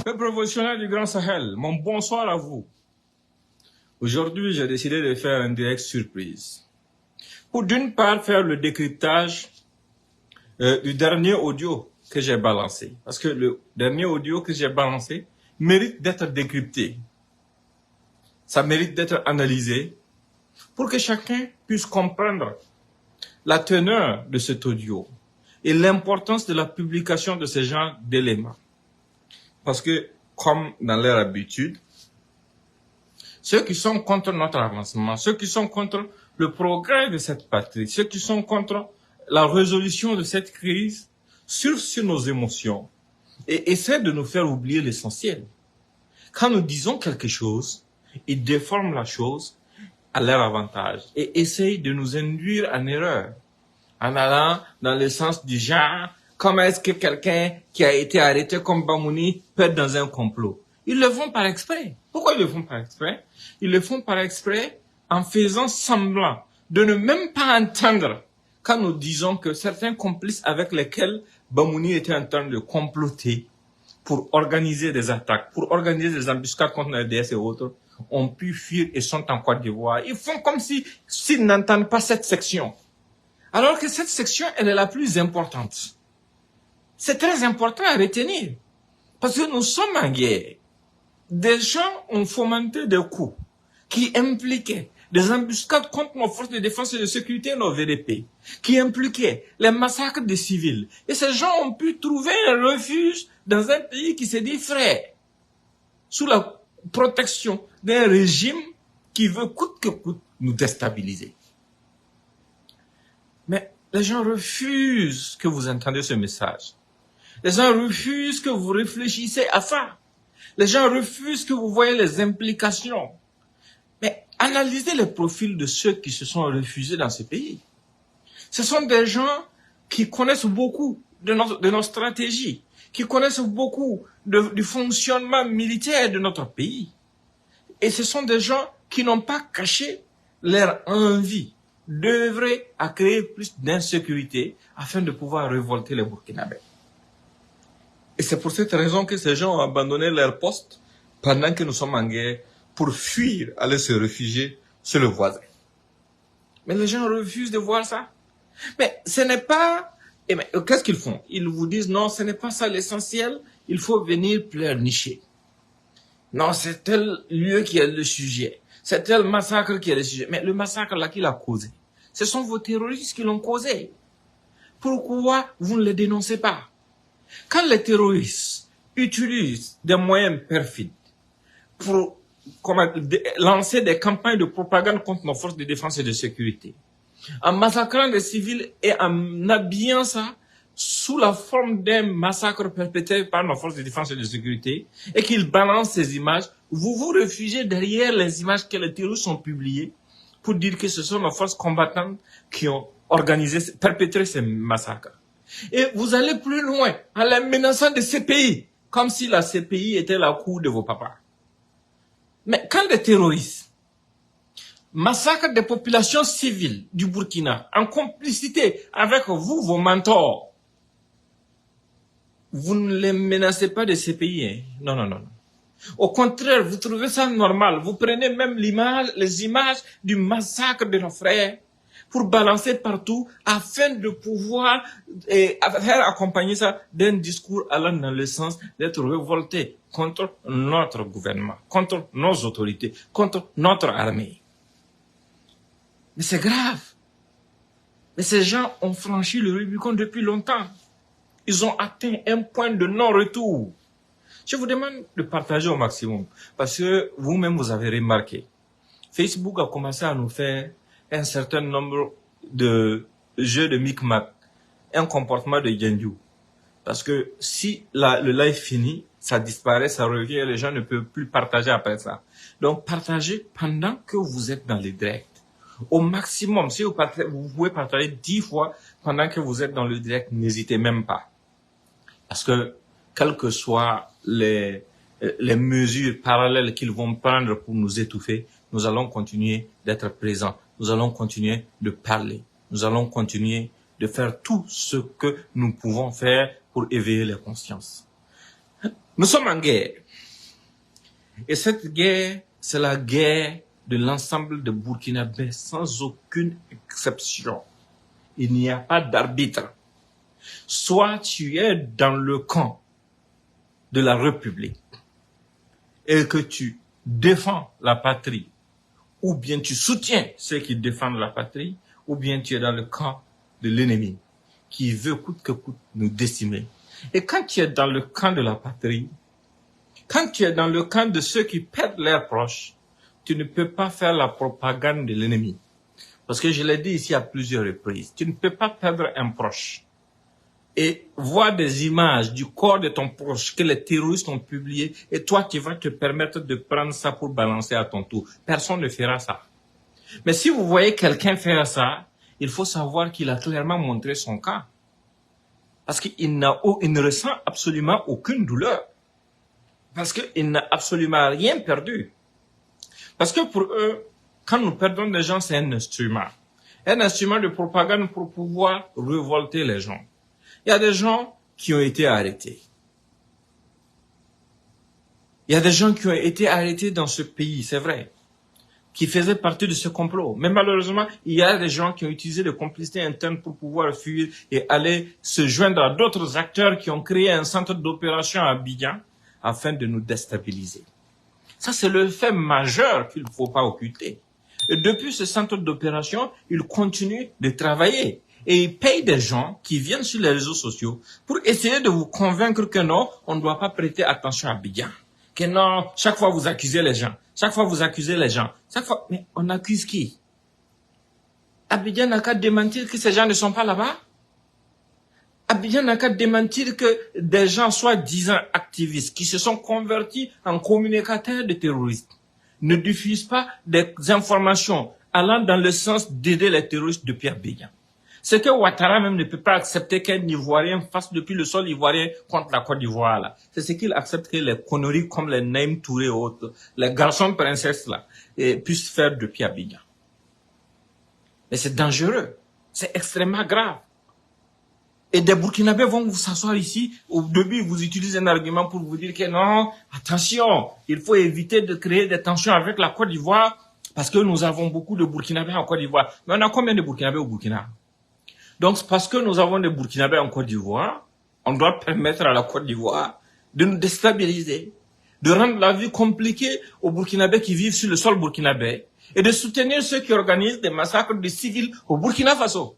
Peuple révolutionnaire du Grand Sahel, mon bonsoir à vous. Aujourd'hui, j'ai décidé de faire un direct surprise. Pour d'une part faire le décryptage du dernier audio que j'ai balancé. Parce que le dernier audio que j'ai balancé mérite d'être décrypté. Ça mérite d'être analysé pour que chacun puisse comprendre la teneur de cet audio et l'importance de la publication de ce genre d'éléments. Parce que, comme dans leur habitude, ceux qui sont contre notre avancement, ceux qui sont contre le progrès de cette patrie, ceux qui sont contre la résolution de cette crise, surfent sur nos émotions et essaient de nous faire oublier l'essentiel. Quand nous disons quelque chose, ils déforment la chose à leur avantage et essayent de nous induire en erreur, en allant dans le sens du genre, comment est-ce que quelqu'un qui a été arrêté comme Bamouni peut être dans un complot? Ils le font par exprès. Pourquoi ils le font par exprès? Ils le font par exprès en faisant semblant de ne même pas entendre quand nous disons que certains complices avec lesquels Bamouni était en train de comploter pour organiser des attaques, pour organiser des embuscades contre la RDS et autres, ont pu fuir et sont en Côte d'Ivoire. Ils font comme s'ils n'entendent pas cette section. Alors que cette section, elle est la plus importante. C'est très important à retenir. Parce que nous sommes en guerre. Des gens ont fomenté des coups qui impliquaient des embuscades contre nos forces de défense et de sécurité, nos VDP, qui impliquaient les massacres des civils. Et ces gens ont pu trouver un refuge dans un pays qui se dit frère, sous la protection d'un régime qui veut coûte que coûte nous déstabiliser. Mais les gens refusent que vous entendiez ce message. Les gens refusent que vous réfléchissiez à ça. Les gens refusent que vous voyez les implications. Mais analysez les profils de ceux qui se sont refusés dans ce pays. Ce sont des gens qui connaissent beaucoup de nos stratégies, qui connaissent beaucoup du fonctionnement militaire de notre pays. Et ce sont des gens qui n'ont pas caché leur envie d'œuvrer à créer plus d'insécurité afin de pouvoir révolter les Burkinabés. Et c'est pour cette raison que ces gens ont abandonné leur poste pendant que nous sommes en guerre pour fuir, aller se réfugier chez le voisin. Mais les gens refusent de voir ça. Mais ce n'est pas... qu'est-ce qu'ils font? Ils vous disent non, ce n'est pas ça l'essentiel, il faut venir pleurnicher. Non, c'est tel lieu qui est le sujet. C'est tel massacre qui est le sujet. Mais le massacre là, qui l'a causé? Ce sont vos terroristes qui l'ont causé. Pourquoi vous ne les dénoncez pas? Quand les terroristes utilisent des moyens perfides pour lancer des campagnes de propagande contre nos forces de défense et de sécurité, en massacrant des civils et en habillant ça sous la forme d'un massacre perpétré par nos forces de défense et de sécurité, et qu'ils balancent ces images, vous vous réfugiez derrière les images que les terroristes ont publiées pour dire que ce sont nos forces combattantes qui ont perpétré ces massacres. Et vous allez plus loin en les menaçant de CPI, comme si la CPI était la cour de vos papas. Mais quand les terroristes massacrent des populations civiles du Burkina en complicité avec vous, vos mentors, vous ne les menacez pas de CPI. Hein? Non, non, non. Au contraire, vous trouvez ça normal. Vous prenez même les images du massacre de nos frères pour balancer partout afin de pouvoir faire accompagner ça d'un discours allant dans le sens d'être révolté contre notre gouvernement, contre nos autorités, contre notre armée. Mais c'est grave. Mais ces gens ont franchi le Rubicon depuis longtemps. Ils ont atteint un point de non-retour. Je vous demande de partager au maximum parce que vous-même vous avez remarqué. Facebook a commencé à nous faire un certain nombre de jeux de micmac, un comportement de Genju. Parce que si le live finit, ça disparaît, ça revient, les gens ne peuvent plus partager après ça. Donc partagez pendant que vous êtes dans le direct. Au maximum, si vous pouvez partager 10 fois pendant que vous êtes dans le direct, n'hésitez même pas. Parce que, quelles que soient les mesures parallèles qu'ils vont prendre pour nous étouffer, nous allons continuer d'être présents. Nous allons continuer de parler. Nous allons continuer de faire tout ce que nous pouvons faire pour éveiller les consciences. Nous sommes en guerre. Et cette guerre, c'est la guerre de l'ensemble des Burkinabés, sans aucune exception. Il n'y a pas d'arbitre. Soit tu es dans le camp de la République et que tu défends la patrie, ou bien tu soutiens ceux qui défendent la patrie, ou bien tu es dans le camp de l'ennemi qui veut coûte que coûte nous décimer. Et quand tu es dans le camp de la patrie, quand tu es dans le camp de ceux qui perdent leurs proches, tu ne peux pas faire la propagande de l'ennemi. Parce que je l'ai dit ici à plusieurs reprises, tu ne peux pas perdre un proche et voir des images du corps de ton proche que les terroristes ont publié et toi tu vas te permettre de prendre ça pour balancer à ton tour. Personne ne fera ça. Mais si vous voyez quelqu'un faire ça, il faut savoir qu'il a clairement montré son camp. Parce qu'il ne ressent absolument aucune douleur. Parce qu'il n'a absolument rien perdu. Parce que pour eux, quand nous perdons des gens, c'est un instrument. Un instrument de propagande pour pouvoir révolter les gens. Il y a des gens qui ont été arrêtés. Il y a des gens qui ont été arrêtés dans ce pays, c'est vrai, qui faisaient partie de ce complot. Mais malheureusement, il y a des gens qui ont utilisé des complicités internes pour pouvoir fuir et aller se joindre à d'autres acteurs qui ont créé un centre d'opération à Abidjan afin de nous déstabiliser. Ça, c'est le fait majeur qu'il ne faut pas occulter. Et depuis ce centre d'opération, ils continuent de travailler. Et ils payent des gens qui viennent sur les réseaux sociaux pour essayer de vous convaincre que non, on ne doit pas prêter attention à Abidjan. Que non, chaque fois vous accusez les gens. Chaque fois vous accusez les gens. Chaque fois, mais on accuse qui? Abidjan n'a qu'à démentir que ces gens ne sont pas là-bas. Abidjan n'a qu'à démentir que des gens soi-disant activistes qui se sont convertis en communicateurs de terroristes ne diffusent pas des informations allant dans le sens d'aider les terroristes depuis Abidjan. C'est que Ouattara même ne peut pas accepter qu'un Ivoirien fasse depuis le sol ivoirien contre la Côte d'Ivoire là. C'est ce qu'il accepte que les conneries comme les Naïm Touré et autres, les garçons princesses là, puissent faire depuis Abidjan. Mais c'est dangereux. C'est extrêmement grave. Et des Burkinabés vont vous s'asseoir ici. Au début, vous utilisez un argument pour vous dire que non, attention, il faut éviter de créer des tensions avec la Côte d'Ivoire parce que nous avons beaucoup de Burkinabés en Côte d'Ivoire. Mais on a combien de Burkinabés au Burkina? Donc, parce que nous avons des Burkinabés en Côte d'Ivoire, on doit permettre à la Côte d'Ivoire de nous déstabiliser, de rendre la vie compliquée aux Burkinabés qui vivent sur le sol burkinabé et de soutenir ceux qui organisent des massacres de civils au Burkina Faso.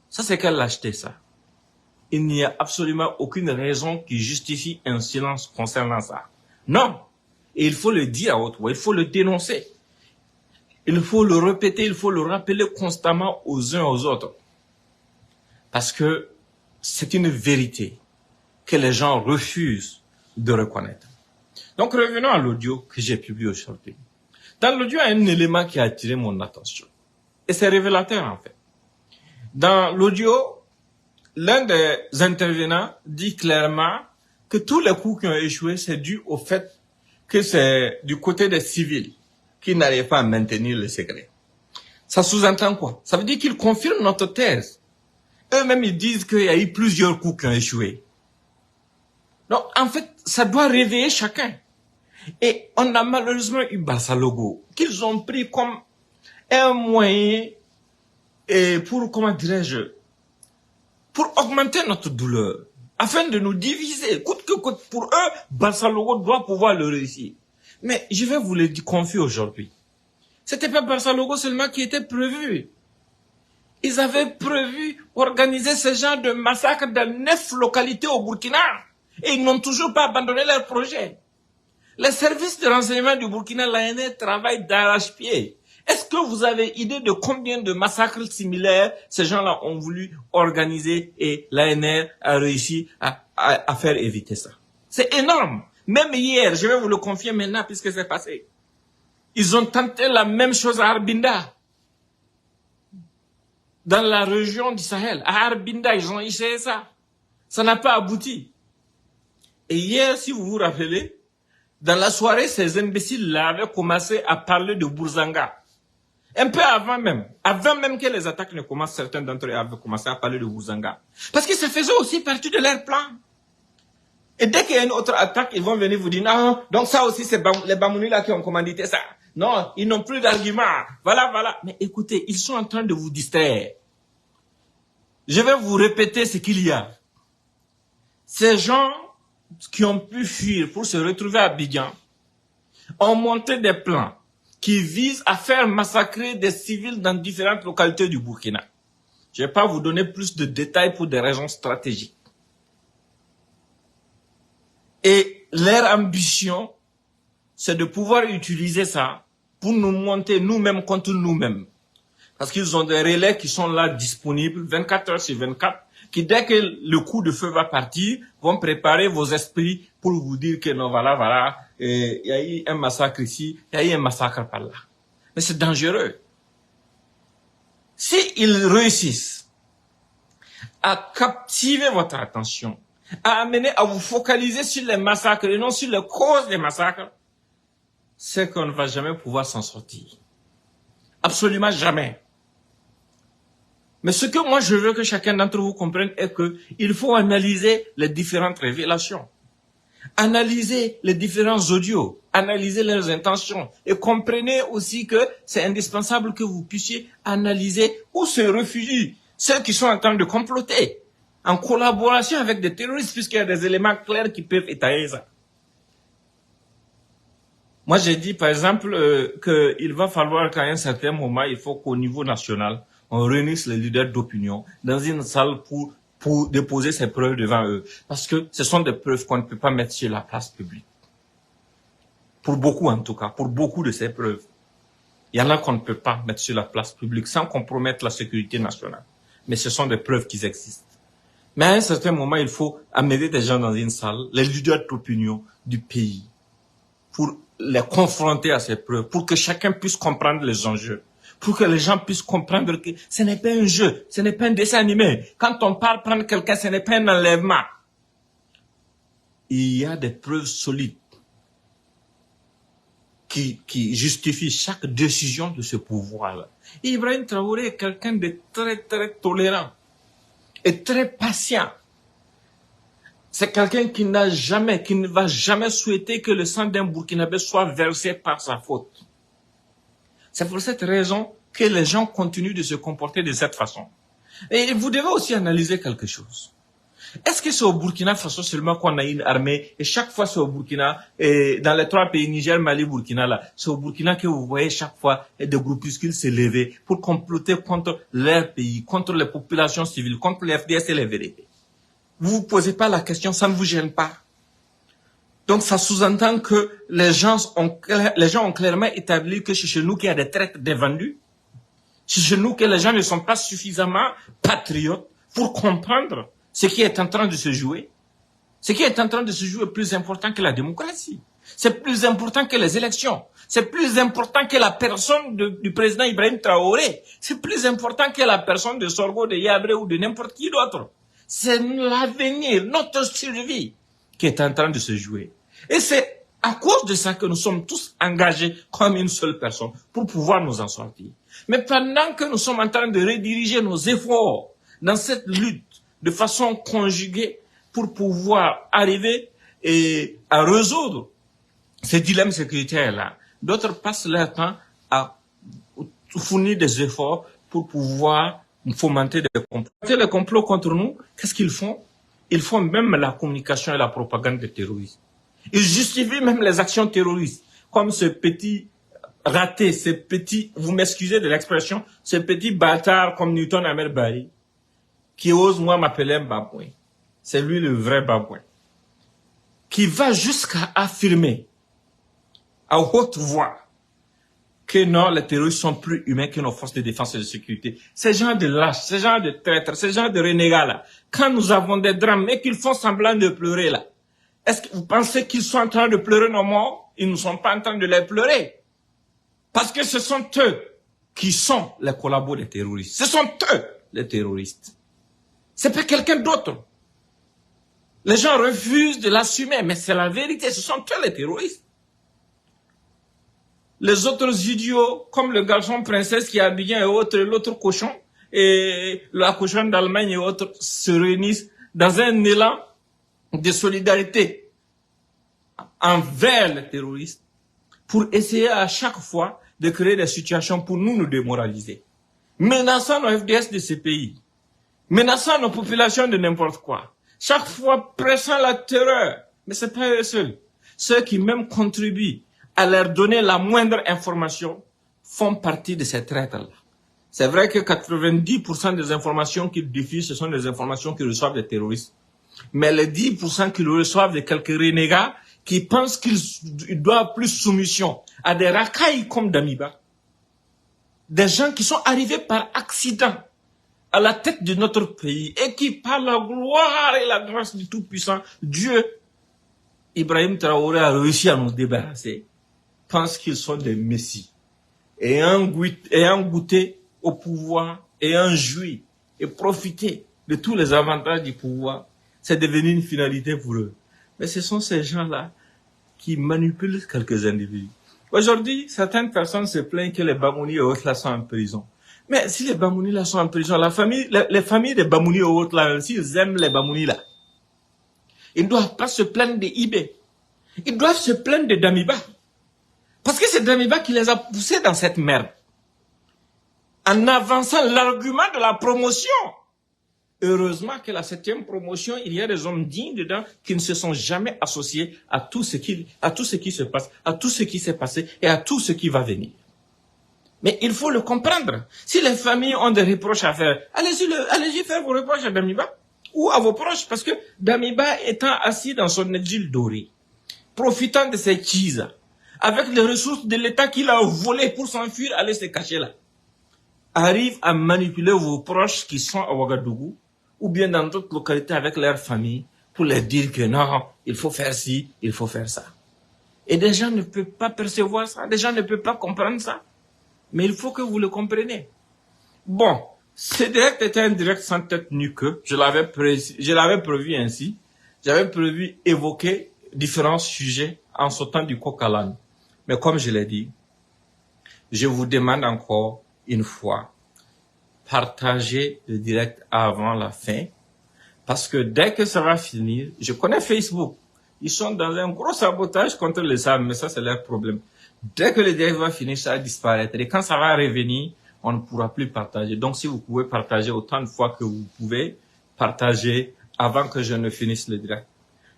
Ça, c'est quelle lâcheté, ça. Il n'y a absolument aucune raison qui justifie un silence concernant ça. Non. Et il faut le dire à haute voix, il faut le dénoncer. Il faut le répéter, il faut le rappeler constamment aux uns aux autres. Parce que c'est une vérité que les gens refusent de reconnaître. Donc revenons à l'audio que j'ai publié aujourd'hui. Dans l'audio, il y a un élément qui a attiré mon attention. Et c'est révélateur en fait. Dans l'audio, l'un des intervenants dit clairement que tous les coups qui ont échoué, c'est dû au fait que c'est du côté des civils qui n'arrivent pas à maintenir le secret. Ça sous-entend quoi? Ça veut dire qu'ils confirment notre thèse. Eux-mêmes, ils disent qu'il y a eu plusieurs coups qui ont échoué. Donc, en fait, ça doit réveiller chacun. Et on a malheureusement eu Bassalogo, qu'ils ont pris comme un moyen pour, comment dirais-je, pour augmenter notre douleur, afin de nous diviser. Coûte que coûte, pour eux, Bassalogo doit pouvoir le réussir. Mais je vais vous le confier aujourd'hui. C'était pas Bassalogo seulement qui était prévu. Ils avaient prévu organiser ce genre de massacre dans 9 localités au Burkina. Et ils n'ont toujours pas abandonné leur projet. Les services de renseignement du Burkina, l'ANR, travaillent d'arrache-pied. Est-ce que vous avez idée de combien de massacres similaires ces gens-là ont voulu organiser et l'ANR a réussi à faire éviter ça? C'est énorme. Même hier, je vais vous le confier maintenant puisque c'est passé. Ils ont tenté la même chose à Arbinda. Dans la région du Sahel, à Arbinda, ils ont essayé ça. Ça n'a pas abouti. Et hier, si vous vous rappelez, dans la soirée, ces imbéciles-là avaient commencé à parler de Bourzanga. Un peu avant même que les attaques ne commencent, certains d'entre eux avaient commencé à parler de Bourzanga. Parce que ça faisait aussi partie de leur plan. Et dès qu'il y a une autre attaque, ils vont venir vous dire, non, donc ça aussi, c'est les Bamounis là qui ont commandité ça. Non, ils n'ont plus d'arguments. Voilà, voilà. Mais écoutez, ils sont en train de vous distraire. Je vais vous répéter ce qu'il y a. Ces gens qui ont pu fuir pour se retrouver à Abidjan ont monté des plans qui visent à faire massacrer des civils dans différentes localités du Burkina. Je ne vais pas vous donner plus de détails pour des raisons stratégiques. Et leur ambition, c'est de pouvoir utiliser ça pour nous monter nous-mêmes contre nous-mêmes. Parce qu'ils ont des relais qui sont là disponibles 24 heures sur 24, qui dès que le coup de feu va partir, vont préparer vos esprits pour vous dire que non, voilà, voilà, il y a eu un massacre ici, il y a eu un massacre par là. Mais c'est dangereux. S'ils réussissent à captiver votre attention, à amener à vous focaliser sur les massacres et non sur les causes des massacres, c'est qu'on ne va jamais pouvoir s'en sortir. Absolument jamais. Mais ce que moi je veux que chacun d'entre vous comprenne est que il faut analyser les différentes révélations, analyser les différents audios, analyser leurs intentions et comprenez aussi que c'est indispensable que vous puissiez analyser où se réfugient ceux qui sont en train de comploter en collaboration avec des terroristes puisqu'il y a des éléments clairs qui peuvent étayer ça. Moi, j'ai dit, par exemple, qu'il va falloir qu'à un certain moment, il faut qu'au niveau national, on réunisse les leaders d'opinion dans une salle pour déposer ces preuves devant eux. Parce que ce sont des preuves qu'on ne peut pas mettre sur la place publique. Pour beaucoup, en tout cas, pour beaucoup de ces preuves. Il y en a qu'on ne peut pas mettre sur la place publique sans compromettre la sécurité nationale. Mais ce sont des preuves qui existent. Mais à un certain moment, il faut amener des gens dans une salle, les leaders d'opinion du pays, pour les confronter à ces preuves, pour que chacun puisse comprendre les enjeux, pour que les gens puissent comprendre que ce n'est pas un jeu, ce n'est pas un dessin animé. Quand on parle prendre quelqu'un, ce n'est pas un enlèvement. Il y a des preuves solides qui justifient chaque décision de ce pouvoir-là. Ibrahim Traoré est quelqu'un de très, très tolérant et très patient. C'est quelqu'un qui ne va jamais souhaiter que le sang d'un Burkinabé soit versé par sa faute. C'est pour cette raison que les gens continuent de se comporter de cette façon. Et vous devez aussi analyser quelque chose. Est-ce que c'est au Burkina Faso seulement qu'on a une armée et chaque fois c'est au Burkina, et dans les trois pays, Niger, Mali, Burkina, là, c'est au Burkina que vous voyez chaque fois des groupuscules se lever pour comploter contre leur pays, contre les populations civiles, contre les FDS et les vérités. Vous ne vous posez pas la question, ça ne vous gêne pas. Donc ça sous-entend que les gens ont clairement établi que c'est chez nous qu'il y a des traites dévendues. C'est chez nous que les gens ne sont pas suffisamment patriotes pour comprendre ce qui est en train de se jouer. Ce qui est en train de se jouer est plus important que la démocratie. C'est plus important que les élections. C'est plus important que la personne du président Ibrahim Traoré. C'est plus important que la personne de Sorgho, de Yabré ou de n'importe qui d'autre. C'est l'avenir, notre survie qui est en train de se jouer. Et c'est à cause de ça que nous sommes tous engagés comme une seule personne pour pouvoir nous en sortir. Mais pendant que nous sommes en train de rediriger nos efforts dans cette lutte de façon conjuguée pour pouvoir arriver à résoudre ces dilemmes sécuritaires-là, d'autres passent leur temps à fournir des efforts pour pouvoir fomenter des complots. Les complots contre nous, qu'est-ce qu'ils font? Ils font même la communication et la propagande des terroristes. Ils justifient même les actions terroristes, comme ce petit raté, ce petit, vous m'excusez de l'expression, ce petit bâtard comme Newton Ahmed Bari, qui ose moi m'appeler un babouin. C'est lui le vrai babouin. Qui va jusqu'à affirmer à haute voix que non, les terroristes sont plus humains que nos forces de défense et de sécurité. Ces gens de lâches, ces gens de traîtres, ces gens de renégats là, quand nous avons des drames et qu'ils font semblant de pleurer là, est-ce que vous pensez qu'ils sont en train de pleurer nos morts? Ils ne sont pas en train de les pleurer. Parce que ce sont eux qui sont les collabos des terroristes. Ce sont eux les terroristes. C'est pas quelqu'un d'autre. Les gens refusent de l'assumer, mais c'est la vérité. Ce sont eux les terroristes. Les autres idiots, comme le garçon princesse qui est habillé et autres, l'autre cochon, et la cochonne d'Allemagne et autres, se réunissent dans un élan de solidarité envers les terroristes pour essayer à chaque fois de créer des situations pour nous démoraliser, menaçant nos FDS de ces pays, menaçant nos populations de n'importe quoi, chaque fois pressant la terreur. Mais c'est pas eux seuls. Ceux qui même contribuent à leur donner la moindre information font partie de ces traîtres-là. C'est vrai que 90% des informations qu'ils diffusent, ce sont des informations qu'ils reçoivent des terroristes. Mais les 10% qu'ils reçoivent de quelques renégats qui pensent qu'ils doivent plus soumission à des racailles comme Damiba, des gens qui sont arrivés par accident à la tête de notre pays et qui, par la gloire et la grâce du Tout-Puissant, Dieu, Ibrahim Traoré a réussi à nous débarrasser, pensent qu'ils sont des messies. Ayant goûté au pouvoir, ayant joui et profité de tous les avantages du pouvoir, c'est devenu une finalité pour eux. Mais ce sont ces gens-là qui manipulent quelques individus. Aujourd'hui, certaines personnes se plaignent que les Bamouni et autres là sont en prison. Mais si les Bamouni là sont en prison, les familles des Bamouni et autres là, s'ils aiment les Bamouni là, ils ne doivent pas se plaindre de Ibé. Ils doivent se plaindre de Damiba. Parce que c'est Damiba qui les a poussés dans cette merde. En avançant l'argument de la promotion. Heureusement que la 7e promotion, il y a des hommes dignes dedans qui ne se sont jamais associés à tout ce qui se passe, à tout ce qui s'est passé et à tout ce qui va venir. Mais il faut le comprendre. Si les familles ont des reproches à faire, allez-y faire vos reproches à Damiba ou à vos proches, parce que Damiba étant assis dans son exil doré, profitant de ses chises, avec les ressources de l'État qu'il a volées pour s'enfuir, aller se cacher là, arrive à manipuler vos proches qui sont à Ouagadougou, ou bien dans d'autres localités avec leur famille, pour leur dire que non, il faut faire ci, il faut faire ça. Et des gens ne peuvent pas percevoir ça, des gens ne peuvent pas comprendre ça. Mais il faut que vous le compreniez. Bon, ce direct était un direct sans tête ni queue. Je l'avais prévu ainsi. J'avais prévu évoquer différents sujets en sautant du coq à l'âne. Mais comme je l'ai dit, je vous demande encore une fois, partagez le direct avant la fin. Parce que dès que ça va finir, je connais Facebook. Ils sont dans un gros sabotage contre les armes, mais ça c'est leur problème. Dès que le direct va finir, ça va disparaître. Et quand ça va revenir, on ne pourra plus partager. Donc si vous pouvez partager autant de fois que vous pouvez, partagez avant que je ne finisse le direct.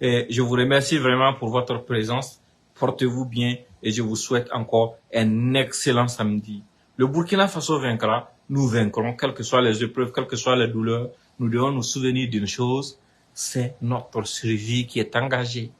Et je vous remercie vraiment pour votre présence. Portez-vous bien et je vous souhaite encore un excellent samedi. Le Burkina Faso vaincra, nous vaincrons, quelles que soient les épreuves, quelles que soient les douleurs. Nous devons nous souvenir d'une chose, c'est notre survie qui est engagée.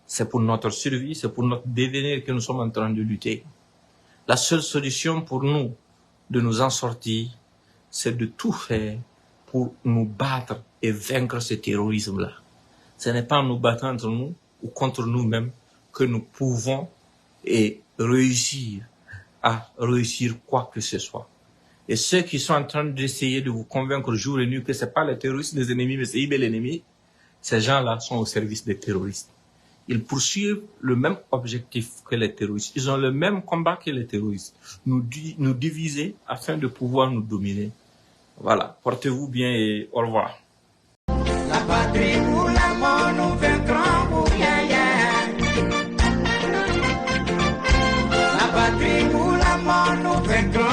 C'est pour notre survie, c'est pour notre devenir que nous sommes en train de lutter. La seule solution pour nous de nous en sortir, c'est de tout faire pour nous battre et vaincre ce terrorisme-là. Ce n'est pas en nous battant entre nous ou contre nous-mêmes que nous pouvons réussir à réussir quoi que ce soit. Et ceux qui sont en train d'essayer de vous convaincre jour et nuit que ce n'est pas les terroristes les ennemis, mais c'est IB l'ennemi, ces gens-là sont au service des terroristes. Ils poursuivent le même objectif que les terroristes. Ils ont le même combat que les terroristes. Nous diviser afin de pouvoir nous dominer. Voilà. Portez-vous bien et au revoir. La patrie ou la mort, nous vaincrons, yeah, yeah. La patrie ou la mort, nous vaincrons.